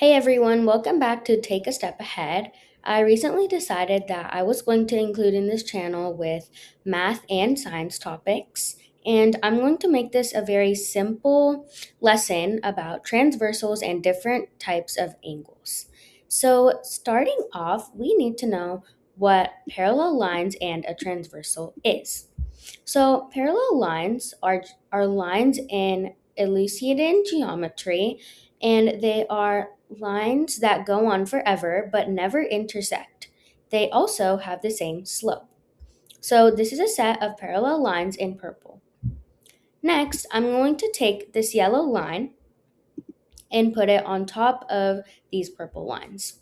Hey everyone, welcome back to Take a Step Ahead. I recently decided that I was going to include in this channel with math and science topics, and I'm going to make this a very simple lesson about transversals and different types of angles. So, starting off, we need to know what parallel lines and a transversal is. So, parallel lines are lines in Euclidean geometry, and they are lines that go on forever but never intersect. They also have the same slope. So, this is a set of parallel lines in purple. Next, I'm going to take this yellow line and put it on top of these purple lines.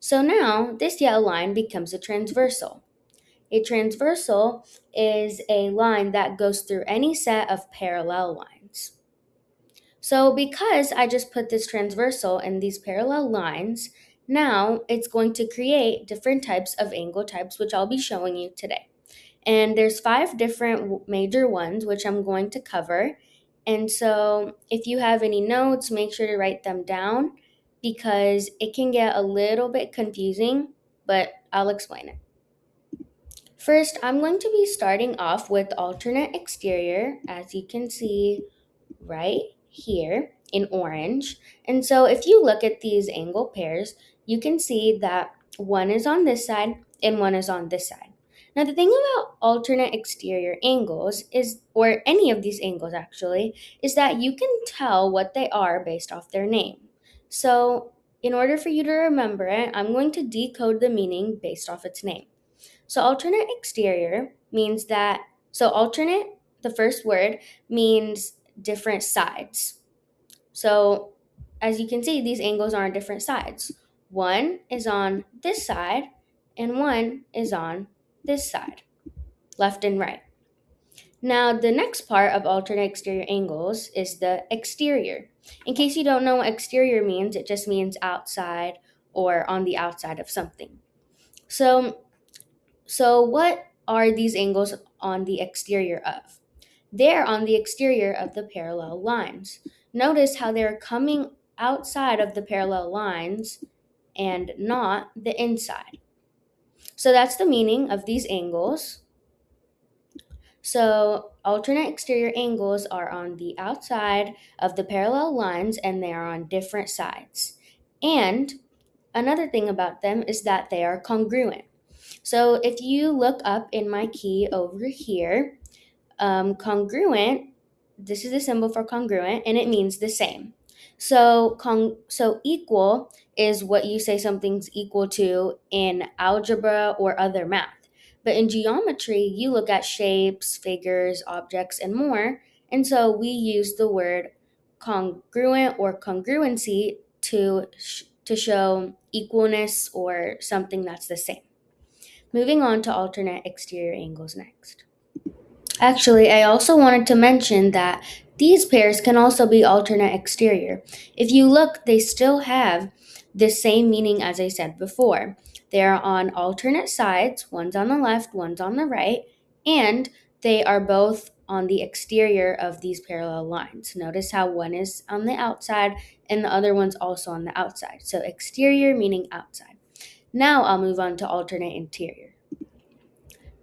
So now this yellow line becomes a transversal. A transversal is a line that goes through any set of parallel lines. So because I just put this transversal in these parallel lines, now it's going to create different types of angle types, which I'll be showing you today. And there's five different major ones, which I'm going to cover. And so if you have any notes, make sure to write them down because it can get a little bit confusing, but I'll explain it. First, I'm going to be starting off with alternate exterior, as you can see right here in orange. And so if you look at these angle pairs, you can see that one is on this side and one is on this side. Now, the thing about alternate exterior angles is, or any of these angles actually, is that you can tell what they are based off their name. So, in order for you to remember it, I'm going to decode the meaning based off its name. So alternate exterior means that, so alternate, the first word, means different sides. So as you can see, these angles are on different sides. One is on this side and one is on this side, left and right. Now, the next part of alternate exterior angles is the exterior. In case you don't know what exterior means, it just means outside or on the outside of something. So what are these angles on the exterior of? They're on the exterior of the parallel lines. Notice how they're coming outside of the parallel lines and not the inside. So that's the meaning of these angles. So alternate exterior angles are on the outside of the parallel lines and they are on different sides. And another thing about them is that they are congruent. So if you look up in my key over here, congruent, this is a symbol for congruent, and it means the same. So equal is what you say something's equal to in algebra or other math. But in geometry, you look at shapes, figures, objects, and more. And so we use the word congruent or congruency to show equalness or something that's the same. Moving on to alternate exterior angles next. Actually, I also wanted to mention that these pairs can also be alternate exterior. If you look, they still have the same meaning as I said before. They are on alternate sides, one's on the left, one's on the right, and they are both on the exterior of these parallel lines. Notice how one is on the outside and the other one's also on the outside. So exterior meaning outside. Now I'll move on to alternate interior.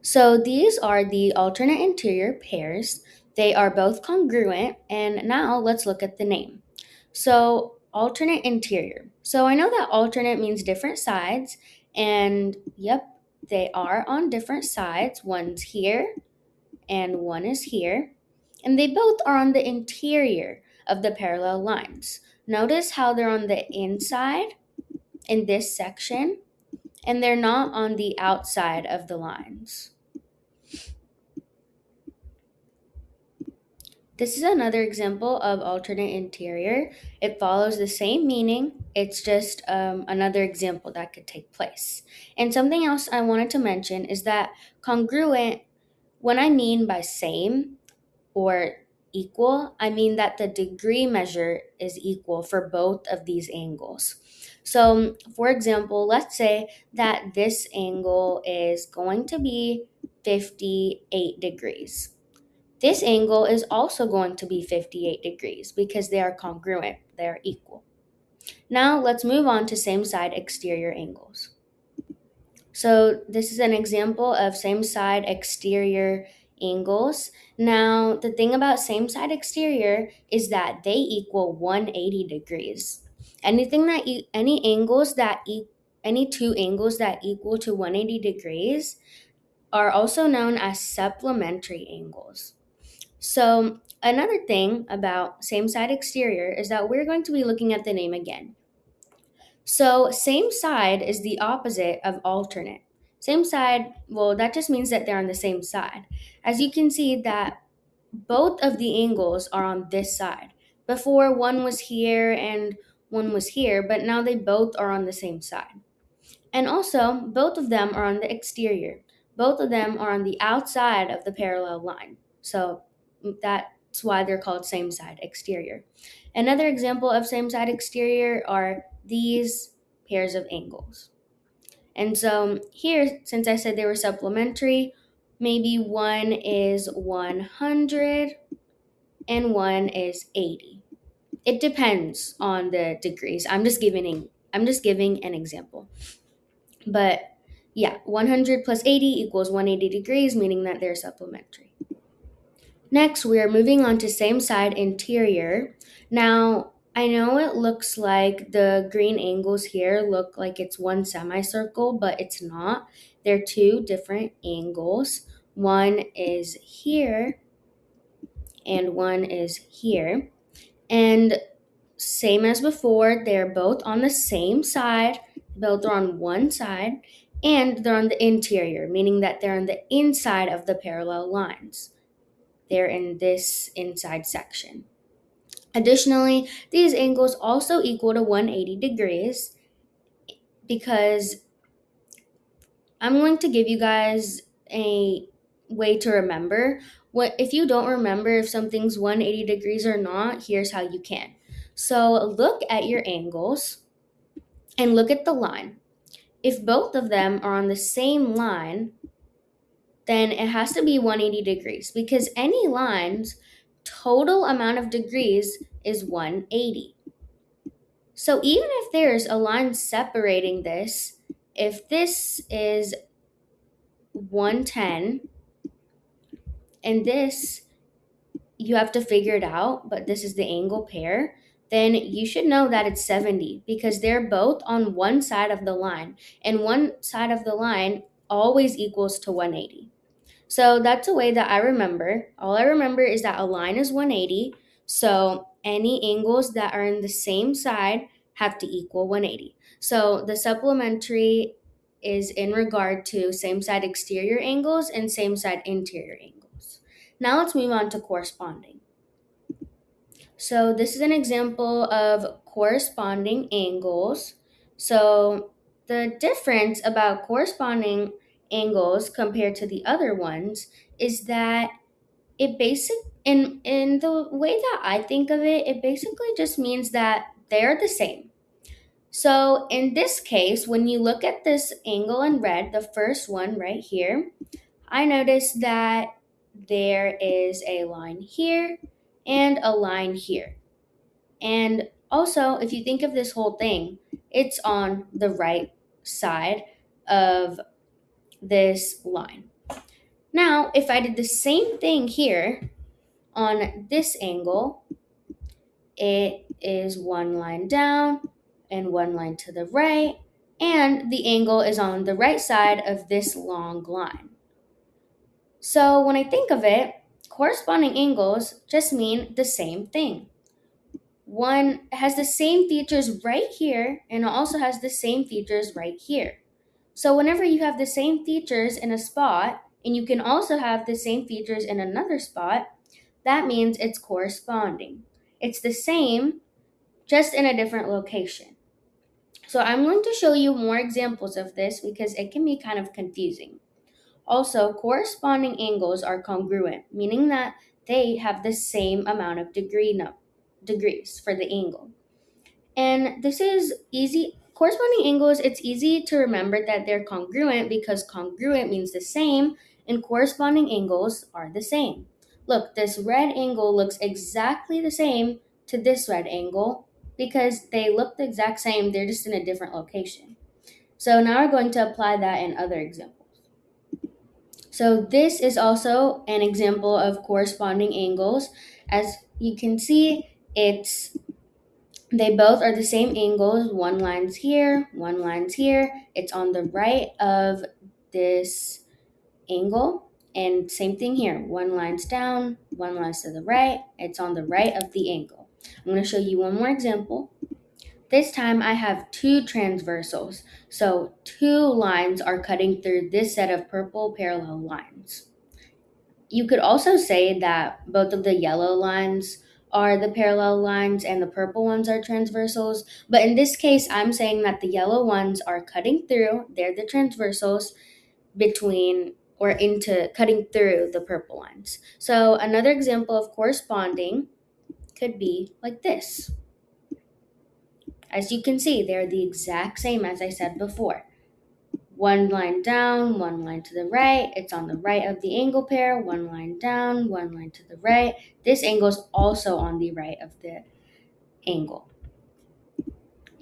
So these are the alternate interior pairs. They are both congruent, and now let's look at the name. So alternate interior. So I know that alternate means different sides, and yep, they are on different sides. One's here and one is here, and they both are on the interior of the parallel lines. Notice how they're on the inside in this section, and they're not on the outside of the lines. This is another example of alternate interior. It follows the same meaning. It's just another example that could take place. And something else I wanted to mention is that congruent, when I mean by same or equal, I mean that the degree measure is equal for both of these angles. So, for example, let's say that this angle is going to be 58 degrees. This angle is also going to be 58 degrees because they are congruent, they are equal. Now let's move on to same side exterior angles. So this is an example of same side exterior angles. Now, the thing about same side exterior is that they equal 180 degrees. Any two angles that equal to 180 degrees are also known as supplementary angles. So, another thing about same side exterior is that we're going to be looking at the name again. So, same side is the opposite of alternate. Same side, well, that just means that they're on the same side. As you can see that both of the angles are on this side. Before one was here and one was here, but now they both are on the same side. And also, both of them are on the exterior. Both of them are on the outside of the parallel line. So that's why they're called same side exterior. Another example of same side exterior are these pairs of angles. And so here, since I said they were supplementary, maybe one is 100 and one is 80. It depends on the degrees. I'm just giving an example. But yeah, 100 plus 80 equals 180 degrees, meaning that they're supplementary. Next, we are moving on to same side interior. Now, I know it looks like the green angles here look like it's one semicircle, but it's not. They're two different angles. One is here and one is here. And same as before, they're both on the same side, both are on one side, and they're on the interior, meaning that they're on the inside of the parallel lines. They're in this inside section. Additionally, these angles also equal to 180 degrees because I'm going to give you guys a way to remember. If you don't remember if something's 180 degrees or not, here's how you can. So look at your angles and look at the line. If both of them are on the same line, then it has to be 180 degrees because any line's total amount of degrees is 180. So even if there's a line separating this, if this is 110 and this, you have to figure it out, but this is the angle pair, then you should know that it's 70 because they're both on one side of the line, and one side of the line always equals to 180. So that's a way that I remember. All I remember is that a line is 180, so any angles that are in the same side have to equal 180. So the supplementary is in regard to same side exterior angles and same side interior angles. Now let's move on to corresponding. So this is an example of corresponding angles. So the difference about corresponding angles compared to the other ones is that in the way that I think of it, it basically just means that they're the same. So in this case, when you look at this angle in red, the first one right here, I notice that there is a line here and a line here. And also, if you think of this whole thing, it's on the right side of this line. Now, if I did the same thing here on this angle, it is one line down and one line to the right, and the angle is on the right side of this long line. So when I think of it, corresponding angles just mean the same thing. One has the same features right here and it also has the same features right here. So whenever you have the same features in a spot and you can also have the same features in another spot, that means it's corresponding. It's the same, just in a different location. So I'm going to show you more examples of this because it can be kind of confusing. Also, corresponding angles are congruent, meaning that they have the same amount of degrees for the angle. And this is easy. Corresponding angles, it's easy to remember that they're congruent because congruent means the same and corresponding angles are the same. Look, this red angle looks exactly the same to this red angle, because they look the exact same, they're just in a different location. So now we're going to apply that in other examples. So this is also an example of corresponding angles. As you can see, they both are the same angles. One line's here, one line's here. It's on the right of this angle. And same thing here. One line's down, one line's to the right. It's on the right of the angle. I'm going to show you one more example. This time I have two transversals. So two lines are cutting through this set of purple parallel lines. You could also say that both of the yellow lines are the parallel lines and the purple ones are transversals. But in this case, I'm saying that the yellow ones are cutting through, they're the transversals between or into cutting through the purple lines. So another example of corresponding could be like this. As you can see, they're the exact same as I said before. One line down, one line to the right. It's on the right of the angle pair. One line down, one line to the right. This angle is also on the right of the angle.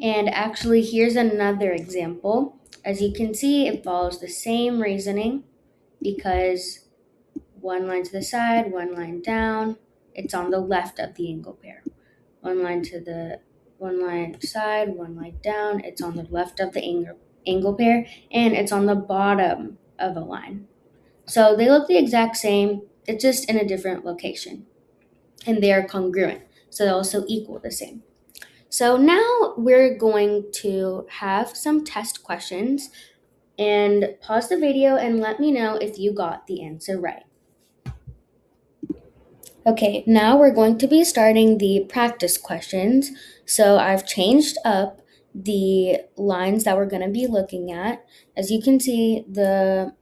And actually, here's another example. As you can see, it follows the same reasoning because one line to the side, one line down. It's on the left of the angle pair. One line side, one line down. It's on the left of the angle pair, and it's on the bottom of a line. So they look the exact same, it's just in a different location. And they are congruent, so they also equal the same. So now we're going to have some test questions, and pause the video and let me know if you got the answer right. Okay, now we're going to be starting the practice questions. So I've changed up the lines that we're going to be looking at. As you can see, the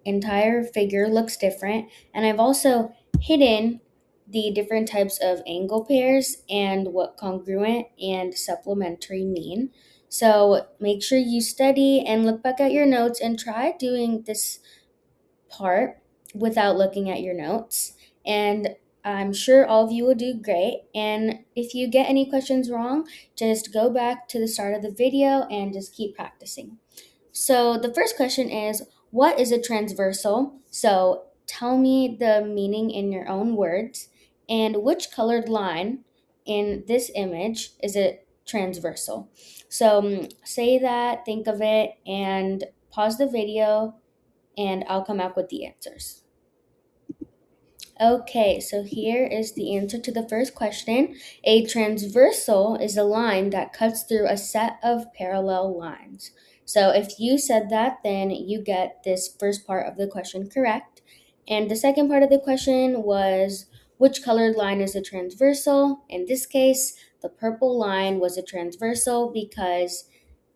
entire figure looks different, and I've also hidden the different types of angle pairs and what congruent and supplementary mean. So make sure you study and look back at your notes and try doing this part without looking at your notes. And I'm sure all of you will do great. And if you get any questions wrong, just go back to the start of the video and just keep practicing. So the first question is, what is a transversal? So tell me the meaning in your own words. And which colored line in this image is a transversal? So say that, think of it, and pause the video, and I'll come up with the answers. Okay, so here is the answer to the first question. A transversal is a line that cuts through a set of parallel lines. So if you said that, then you get this first part of the question correct. And the second part of the question was, which colored line is a transversal? In this case, the purple line was a transversal because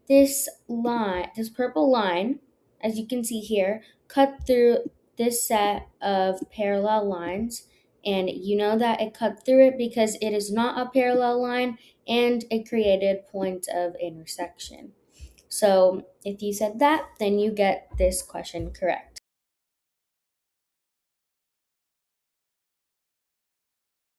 this purple line, as you can see here, cut through this set of parallel lines. And you know that it cut through it because it is not a parallel line and it created points of intersection. So if you said that, then you get this question correct.